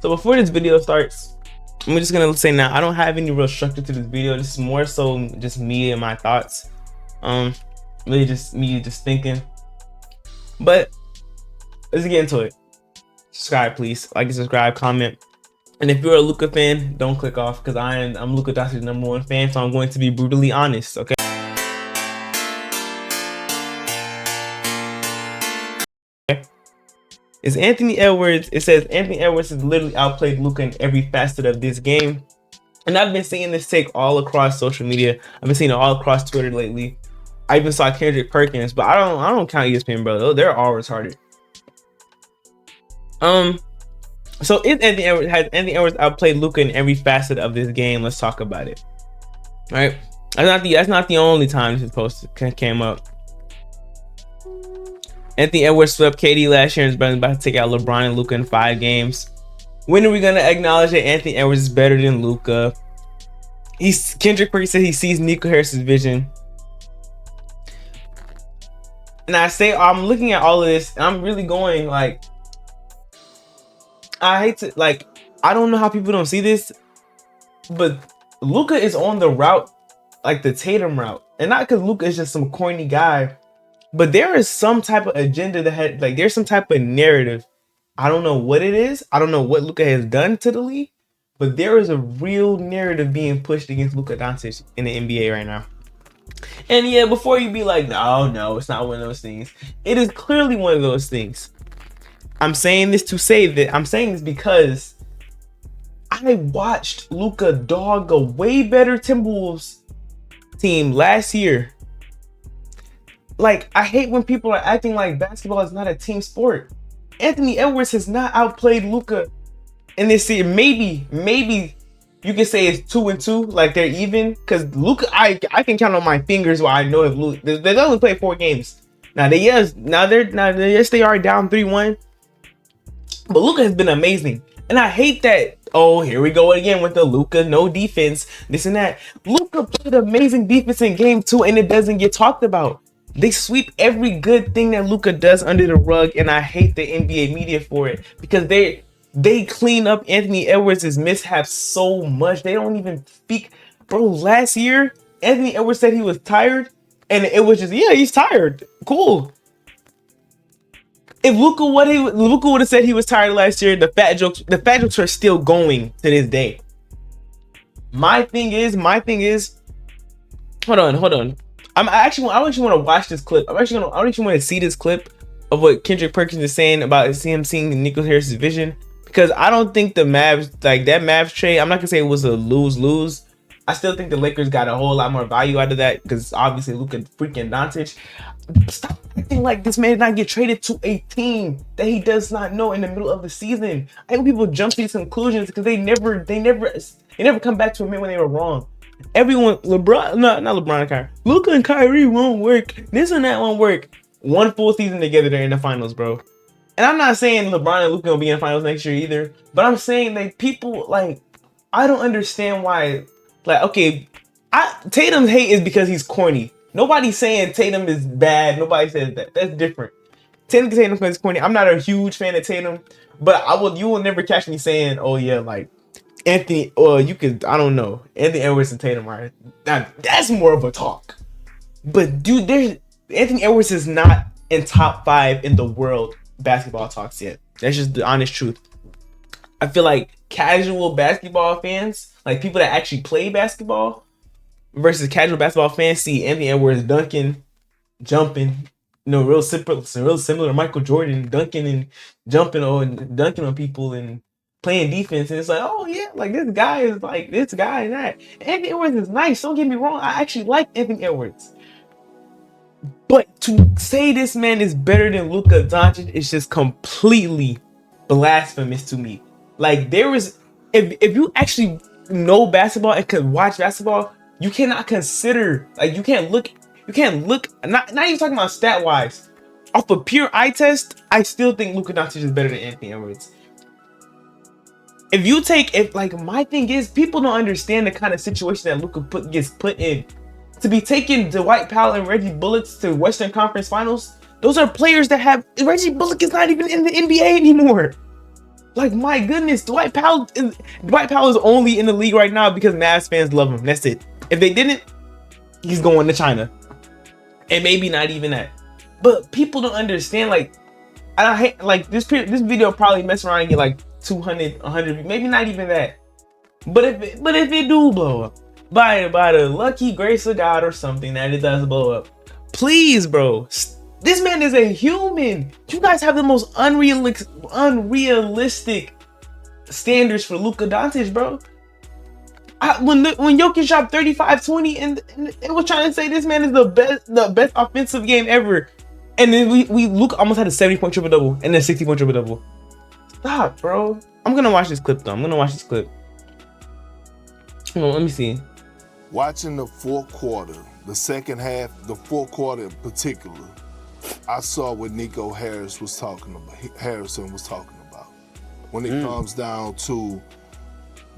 So before this video starts, I'm just gonna say now, I don't have any real structure to this video. This is more so just me and my thoughts. Really just me just thinking. But let's get into it. Subscribe, please. Like and subscribe, comment. And if you're a Luka fan, don't click off because I'm Luka Doncic's #1 fan, so I'm going to be brutally honest, okay? It's Anthony Edwards. It says Anthony Edwards has literally outplayed Luka in every facet of this game. And I've been seeing this take all across social media. I've been seeing it all across Twitter lately. I even saw Kendrick Perkins, but I don't count ESPN, bro. They're all retarded. So has Anthony Edwards outplayed Luka in every facet of this game? Let's talk about it. All right. That's not the only time this post came up. Anthony Edwards swept KD last year and is about to take out LeBron and Luka in 5 games. When are we gonna acknowledge that Anthony Edwards is better than Luka? Kendrick Perkins said he sees Nico Harris's vision. And I'm looking at all of this and I'm really going like, I don't know how people don't see this, but Luka is on the route, like the Tatum route. And not because Luka is just some corny guy, but there is some type of agenda there's some type of narrative. I don't know what it is. I don't know what Luka has done to the league, but there is a real narrative being pushed against Luka Doncic in the NBA right now. And yeah, before you be like, no, it's not one of those things. It is clearly one of those things. I'm saying this because I watched Luka dog a way better Timberwolves team last year. Like, I hate when people are acting like basketball is not a team sport. Anthony Edwards has not outplayed Luka in this series. Maybe you can say it's 2-2, like they're even. Because Luka, I can count on my fingers where I know if Luka, they only played 4 games. Now they are down 3-1. But Luka has been amazing. And I hate that, oh, here we go again with the Luka no defense, this and that. Luka played amazing defense in game 2 and it doesn't get talked about. They sweep every good thing that Luka does under the rug, and I hate the NBA media for it because they clean up Anthony Edwards' mishaps so much. They don't even speak. Bro, last year, Anthony Edwards said he was tired, and it was just, yeah, he's tired. Cool. If Luka would have said he was tired last year, the fat jokes are still going to this day. My thing is, hold on. I actually want to watch this clip. I actually want to see this clip of what Kendrick Perkins is saying about him seeing Nico Harris's vision, because I don't think the Mavs, like that Mavs trade, I'm not gonna say it was a lose-lose. I still think the Lakers got a whole lot more value out of that because obviously Luka freaking Doncic. Stop acting like this man did not get traded to a team that he does not know in the middle of the season. I think people jump to these conclusions because they never come back to admit when they were wrong. Everyone, LeBron, not LeBron and Kyrie, Luka and Kyrie won't work. This and that won't work. One full season together, they're in the finals, bro. And I'm not saying LeBron and Luka will be in the finals next year either, but I'm saying that people, like, I don't understand why, like, okay, Tatum's hate is because he's corny. Nobody's saying Tatum is bad. Nobody says that. That's different. Tatum is corny. I'm not a huge fan of Tatum, but you will never catch me saying, oh yeah, like, Anthony, or you could, I don't know, Anthony Edwards and Tatum are, now that's more of a talk. But dude, Anthony Edwards is not in top 5 in the world basketball talks yet. That's just the honest truth. I feel like casual basketball fans, like people that actually play basketball, versus casual basketball fans see Anthony Edwards dunking, jumping, real similar to Michael Jordan, dunking and jumping and dunking on people and playing defense, and it's like, oh yeah, like this guy is like this guy and that. Anthony Edwards is nice, don't get me wrong. I actually like Anthony Edwards. But to say this man is better than Luka Doncic is just completely blasphemous to me. Like there is, if you actually know basketball and could watch basketball, you cannot consider, like you can't look, not even talking about stat wise. Off a pure eye test, I still think Luka Doncic is better than Anthony Edwards. My thing is, people don't understand the kind of situation that Luka gets put in. To be taking Dwight Powell and Reggie Bullock to Western Conference Finals, those are players that have, Reggie Bullock is not even in the NBA anymore. Like, my goodness, Dwight Powell is only in the league right now because Mavs fans love him. That's it. If they didn't, he's going to China. And maybe not even that. But people don't understand, like, I hate, like, this video probably mess around and get like 200, 100, maybe not even that. But if it do blow up, by the lucky grace of God or something that it does blow up, please, bro, this man is a human. You guys have the most unrealistic standards for Luka Doncic, bro. When Jokic dropped 35-20 and it was trying to say this man is the best offensive game ever, and then Luka almost had a 70-point triple-double and then 60-point triple-double. Stop, bro. I'm gonna watch this clip though. I'm gonna watch this clip. Hold on, let me see. Watching the fourth quarter, the second half, the fourth quarter in particular, I saw what Nico Harrison was talking about. When it comes down to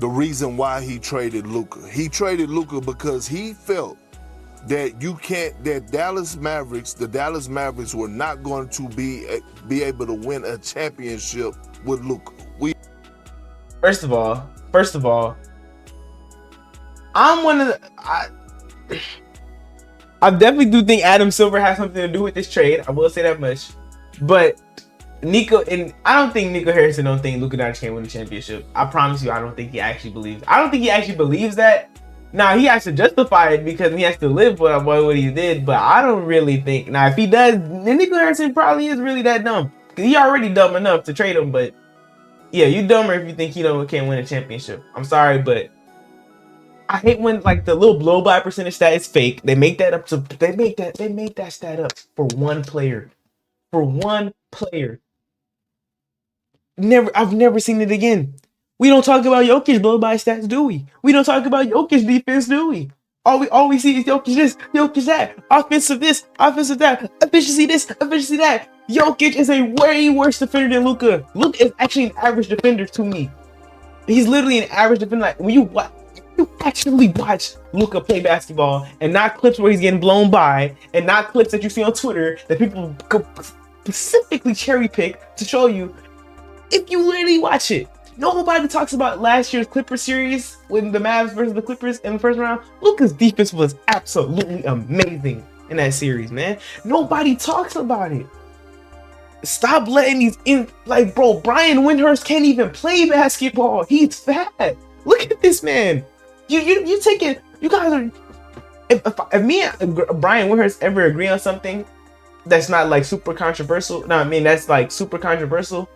the reason why he traded Luka. He traded Luka because he felt that the Dallas Mavericks were not going to be able to win a championship with Luka. First of all, I definitely do think Adam Silver has something to do with this trade. I will say that much. But I don't think Nico Harrison don't think Luka Doncic can win the championship. I promise you, I don't think he actually believes that. Now, he has to justify it because he has to live with what he did, but I don't really think. Now, if he does, then Nico Harrison probably is really that dumb. Because he already dumb enough to trade him, but yeah, you dumber if you think he can't win a championship. I'm sorry, but I hate when like the little blow by percentage stat is fake. They make that up they make that stat up for one player. I've never seen it again. We don't talk about Jokic blow by stats, do we? We don't talk about Jokic defense, do we? All we see is Jokic this, Jokic that, offensive this, offensive that, efficiency this, efficiency that. Jokic is a way worse defender than Luka. Luka is actually an average defender to me. He's literally an average defender. Like, when you actually watch Luka play basketball and not clips where he's getting blown by and not clips that you see on Twitter that people specifically cherry pick to show you. If you literally watch it, nobody talks about last year's Clippers series when the Mavs versus the Clippers in the first round. Luka's defense was absolutely amazing in that series, man. Nobody talks about it. Stop letting these in, like, bro, Brian Windhorst can't even play basketball. He's fat. Look at this man. You taking, you guys are, if me and Brian Windhorst ever agree on something that's not like super controversial, that's like super controversial.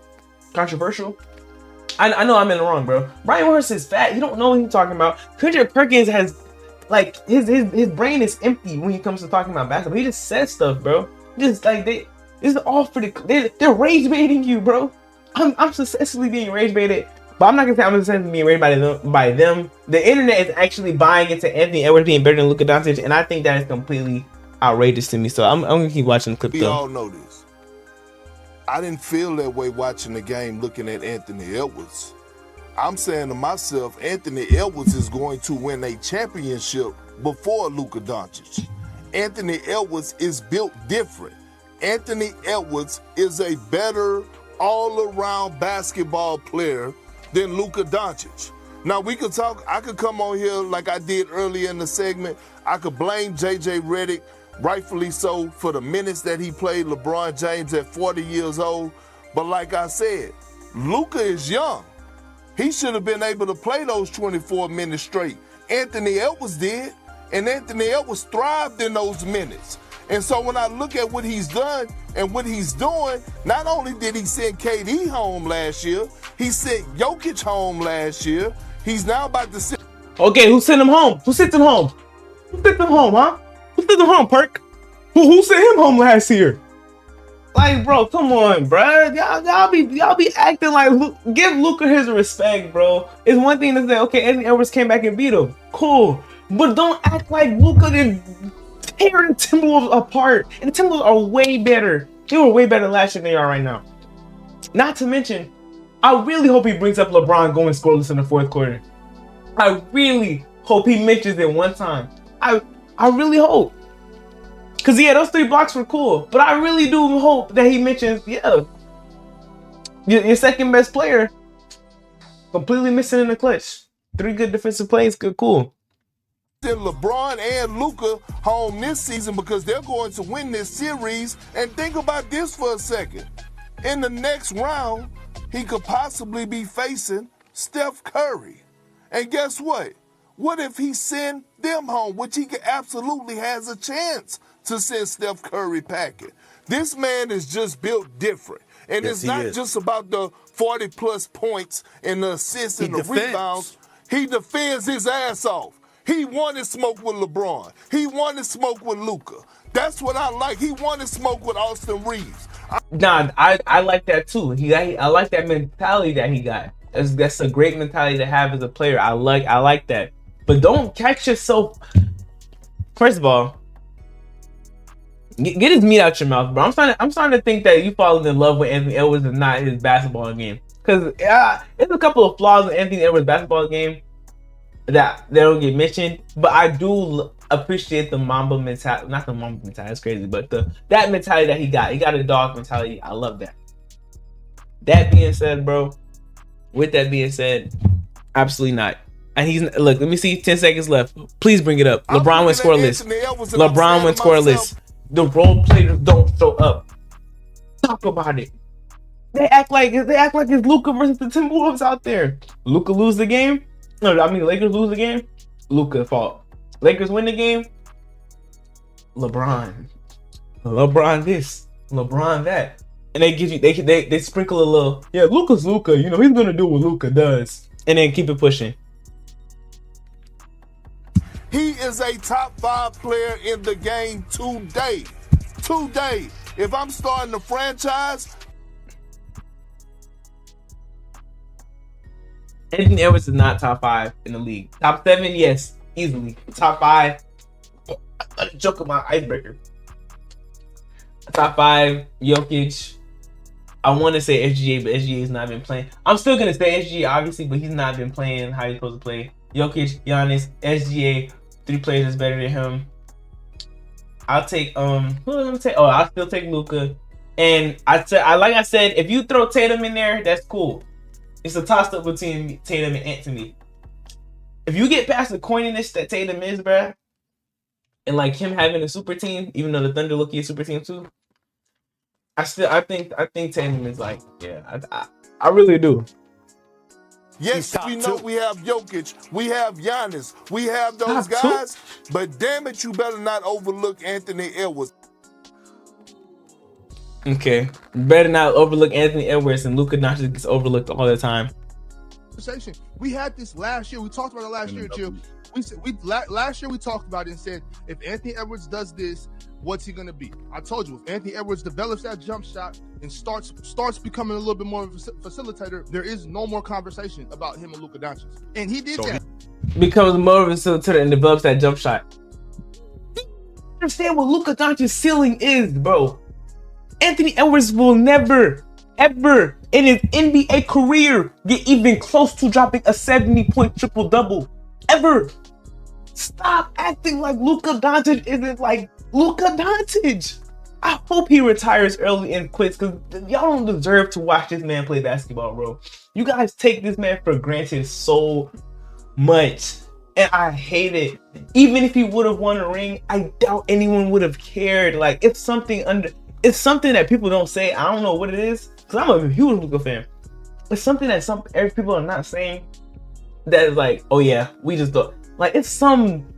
I know I'm in the wrong, bro. Brian Windhorst is fat. You don't know what he's talking about. Kendrick Perkins has, like, his brain is empty when he comes to talking about basketball. He just says stuff, bro. Just like this is all for they're rage baiting you, bro. I'm successfully being rage baited, but I'm not gonna say I'm successfully being rage by them. The internet is actually buying into Anthony Edwards being better than Luka Doncic, and I think that is completely outrageous to me. So I'm gonna keep watching the clip. We all know this. I didn't feel that way watching the game looking at Anthony Edwards. I'm saying to myself, Anthony Edwards is going to win a championship before Luka Doncic. Anthony Edwards is built different. Anthony Edwards is a better all-around basketball player than Luka Doncic. Now, we could talk, I could come on here like I did earlier in the segment. I could blame JJ Redick, rightfully so, for the minutes that he played LeBron James at 40 years old. But like I said, Luka is young. He should have been able to play those 24 minutes straight. Anthony Edwards did, and Anthony Edwards thrived in those minutes. And so when I look at what he's done and what he's doing, not only did he send KD home last year, he sent Jokic home last year. He's now about to send... Okay, who sent him home? Who sent him home? Who sent him home, huh? Who sent him home, Perk? Who sent him home last year? Like, bro, come on, bro. Y'all be acting like, give Luka his respect, bro. It's one thing to say, okay, Anthony Edwards came back and beat him. Cool. But don't act like Luka did tear the Timberwolves apart. And the Timberwolves are way better. They were way better last year than they are right now. Not to mention, I really hope he brings up LeBron going scoreless in the fourth quarter. I really hope he mentions it one time. I really hope. Because, yeah, those 3 blocks were cool. But I really do hope that he mentions, yeah, your second best player Completely missing in the clutch. 3 good defensive plays. Good, cool. LeBron and Luka home this season because they're going to win this series. And think about this for a second. In the next round, he could possibly be facing Steph Curry. And guess what? What if he send them home, which he absolutely has a chance to send Steph Curry packing. This man is just built different. And it's not just about the 40-plus points and the assists and the rebounds. He defends his ass off. He wanted smoke with LeBron. He wanted smoke with Luka. That's what I like. He wanted smoke with Austin Reeves. I like that too. I like that mentality that he got. That's a great mentality to have as a player. I like that. But don't catch yourself. First of all, get his meat out your mouth, bro. I'm starting to think that you falling in love with Anthony Edwards and not his basketball game. Because there's a couple of flaws in Anthony Edwards' basketball game that they don't get mentioned. But I do appreciate the Mamba mentality. Not the Mamba mentality, that's crazy. But that mentality that he got. He got a dog mentality. I love that. That being said, bro. With that being said, absolutely not. And look, let me see, 10 seconds left. Please bring it up. LeBron went scoreless. LeBron went scoreless. The role players don't show up. Talk about it. They act like it's Luka versus the Timberwolves out there. Luka lose the game. No, I mean Lakers lose the game. Luka fault. Lakers win the game. LeBron this. LeBron that. And they give you they sprinkle a little. Yeah, Luka's Luka. You know he's gonna do what Luka does, and then keep it pushing. He is a top 5 player in the game today. Today. If I'm starting the franchise, Anthony Edwards is not top 5 in the league. Top 7, yes, easily. Top 5. A joke of my icebreaker. Top 5, Jokic. I want to say SGA, but SGA has not been playing. I'm still gonna say SGA, obviously, but he's not been playing how he's supposed to play. Jokic, Giannis, SGA, 3 players that's better than him. I'll take I'll still take Luka. And like I said, if you throw Tatum in there, that's cool. It's a toss up between Tatum and Anthony. If you get past the corniness that Tatum is, bruh, and like him having a super team, even though the Thunder look a super team too, I think Tatum is like, yeah, I really do. Yes, we know we have Jokic, we have Giannis, we have those guys, but damn it, you better not overlook Anthony Edwards. Okay, better not overlook Anthony Edwards, and Luka Doncic gets overlooked all the time. We had this last year. We talked about it last year, Jill. Last year we talked about it and said, if Anthony Edwards does this, what's he gonna be? I told you, if Anthony Edwards develops that jump shot and starts becoming a little bit more of a facilitator, there is no more conversation about him and Luka Doncic. And he did that. Becomes more of a facilitator and develops that jump shot. You understand what Luka Doncic's ceiling is, bro? Anthony Edwards will never, ever in his NBA career get even close to dropping a 70-point triple-double. Ever. Stop acting like Luka Doncic isn't like Luka Doncic. I hope he retires early and quits, because y'all don't deserve to watch this man play basketball, bro. You guys take this man for granted so much, and I hate it. Even if he would have won a ring, I doubt anyone would have cared. Like, it's something that people don't say. I don't know what it is, because I'm a huge Luka fan. It's something that every people are not saying, that is like, oh yeah, we just thought. Like, it's some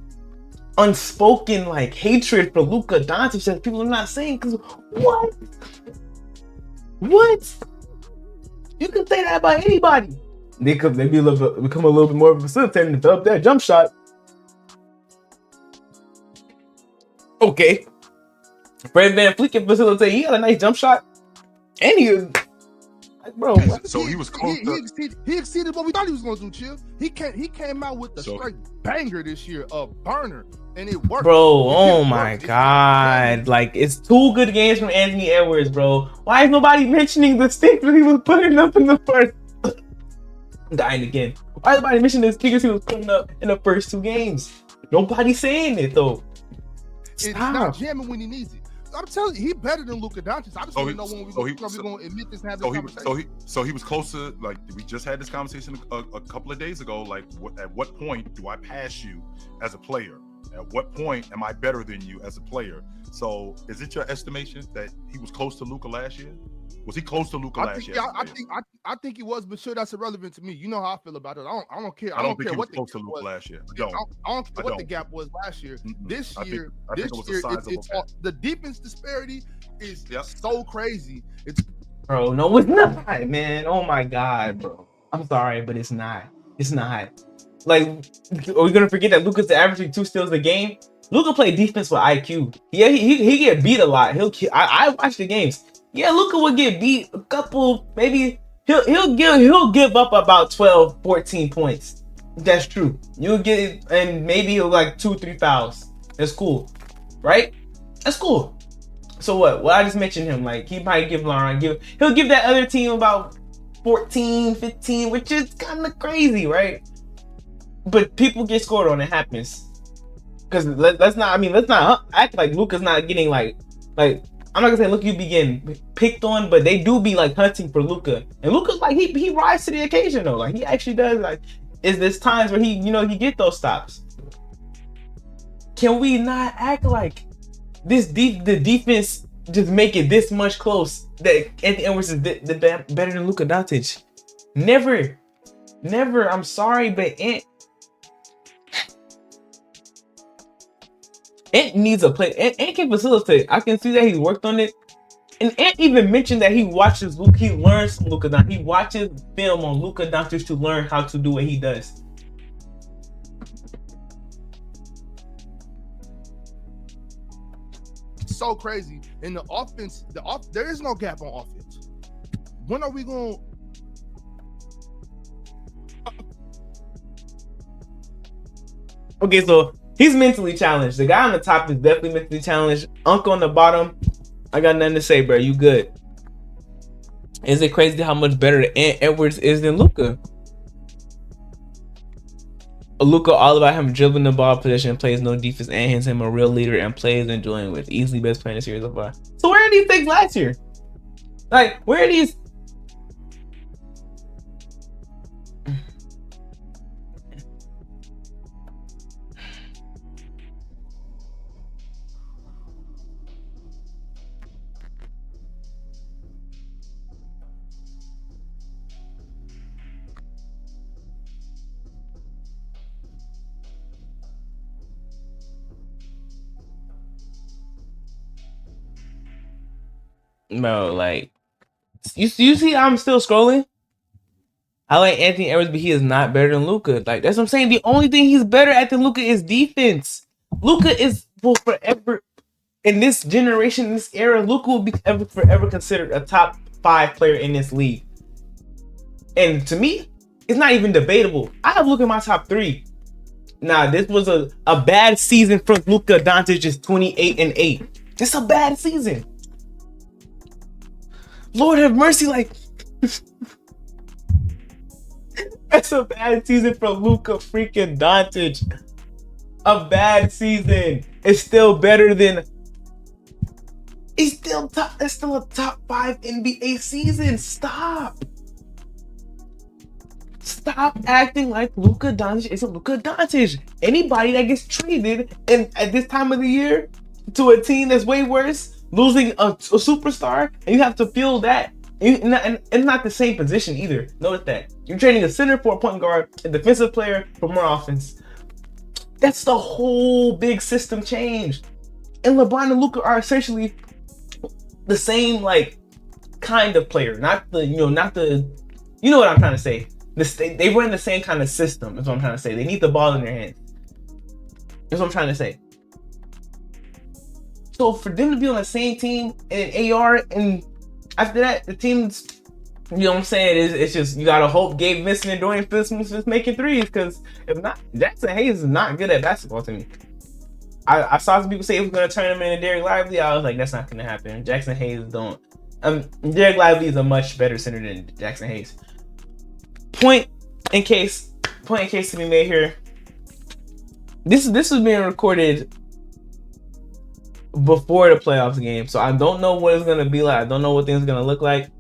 unspoken like hatred for Luka Doncic that people are not saying. Because what? You can say that about anybody. They become a little bit more of a facilitator and develop that jump shot. Okay, Fred VanVleet can facilitate. He had a nice jump shot, and he, like, bro. So he was close. He exceeded what we thought he was going to do. Chill. He came out with a straight banger this year, a burner, and it worked. Bro, oh my God! Like, it's 2 good games from Anthony Edwards, bro. Why is nobody mentioning the stinks that he was putting up in the first? I'm dying again. Why is nobody mentioning the stinks he was putting up in the first 2 games? Nobody's saying it though. It's not jamming when he needs it. I'm telling you, he better than Luka Doncic. I just want to know when we're going to admit this and have this conversation. So he was close to, like, we just had this conversation a couple of days ago. Like, at what point do I pass you as a player? At what point am I better than you as a player? So is it your estimation that he was close to Luka last year? Was he close to Luka last year? I think he was, but sure, that's irrelevant to me. You know how I feel about it. I don't care. I don't think he was close to Luka last year. I don't care what the gap was last year. This year, the defense disparity is so crazy. Bro, no, it's not, man. Oh my God, bro. I'm sorry, but it's not. It's not. Like, are we gonna forget that Luka's averaging 2 steals a game? Luka played defense with IQ. Yeah, he get beat a lot. I watch the games. Yeah, Luka would get beat a couple, maybe he'll give up about 12, 14 points. That's true. You'll get, and maybe he'll like 2-3 fouls. That's cool. Right? That's cool. So what? Well, I just mentioned him. Like, he might give he'll give that other team about 14, 15, which is kind of crazy, right? But people get scored on. It happens. Because let's not act like Luka's not getting like I'm not gonna say Luka you be getting picked on, but they do be like hunting for Luka. And Luka's like he rises to the occasion though. Like, he actually does. Like, is there's times where he get those stops. Can we not act like the defense just make it this much close that Anthony Edwards is better than Luka Doncic? Never. I'm sorry, but Ant needs a play. Ant can facilitate. I can see that he worked on it. And Ant even mentioned that he watches Luka. He learns from Luka Doncic. He watches film on Luka Doncic to learn how to do what he does. So crazy. In the offense, there is no gap on offense. When are we going to... Okay, so he's mentally challenged. The guy on the top is definitely mentally challenged. Uncle on the bottom, I got nothing to say, bro. You good. Is it crazy how much better Ant Edwards is than Luka? Luka, all about him dribbling the ball position, plays no defense, and hands him a real leader and plays enjoying with easily best player in the series so far. So where are these things last year? Like, where are these? Bro, like, you see I'm still scrolling? I like Anthony Edwards, but he is not better than Luka. Like, that's what I'm saying. The only thing he's better at than Luka is defense. Luka will forever, in this generation, in this era, Luka will be forever considered a top 5 player in this league. And to me, it's not even debatable. I have Luka in my top 3. Nah, this was a bad season for Luka Doncic, is 28-8. It's a bad season. Lord have mercy, like that's a bad season for Luka freaking Doncic. A bad season. It's still better than. It's still top. That's still a top 5 NBA season. Stop acting like Luka Doncic isn't Luka Doncic. Anybody that gets traded at this time of the year to a team that's way worse, losing a superstar, and you have to feel that. And it's not the same position either. Notice that. You're trading a center for a point guard, a defensive player for more offense. That's the whole big system change. And LeBron and Luka are essentially the same, like, kind of player. Not the you know what I'm trying to say. They run the same kind of system, is what I'm trying to say. They need the ball in their hands. That's what I'm trying to say. So for them to be on the same team and AR, and after that, the team's, you know what I'm saying, it's just, you gotta hope Gabe Vincent and Dorian Finney-Smith making threes, because if not, Jackson Hayes is not good at basketball to me. I saw some people say he was gonna turn him into Derek Lively. I was like, that's not gonna happen. Jackson Hayes don't. Derek Lively is a much better center than Jackson Hayes. Point in case to be made here. This was being recorded before the playoffs game. So I don't know what it's gonna be like. I don't know what things are gonna look like.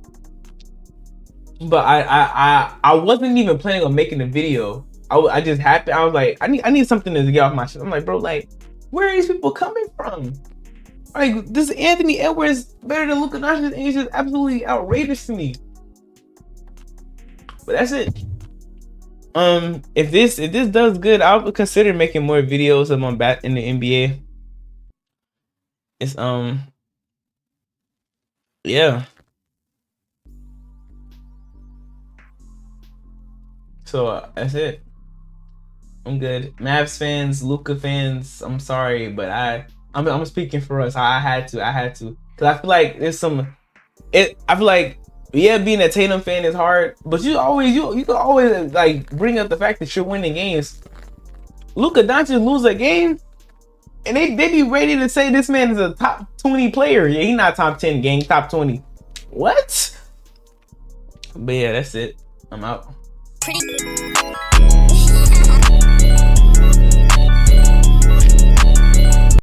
But I wasn't even planning on making a video. I just happened. I was like, I need something to get off my shit. I'm like, bro, like, where are these people coming from? Like, this Anthony Edwards better than Luka Doncic, and he's just absolutely outrageous to me. But that's it. If this does good, I'll consider making more videos of my bat in the NBA. It's yeah. So that's it. I'm good. Mavs fans, Luka fans, I'm sorry, but I'm speaking for us. I had to, because I feel like there's some. I feel like, yeah, being a Tatum fan is hard, but you can always like bring up the fact that you're winning games. Luka Doncic lose a game, and they be ready to say this man is a top 20 player. Yeah, he's not top 10 gang, top 20. What? But yeah, that's it. I'm out. Pretty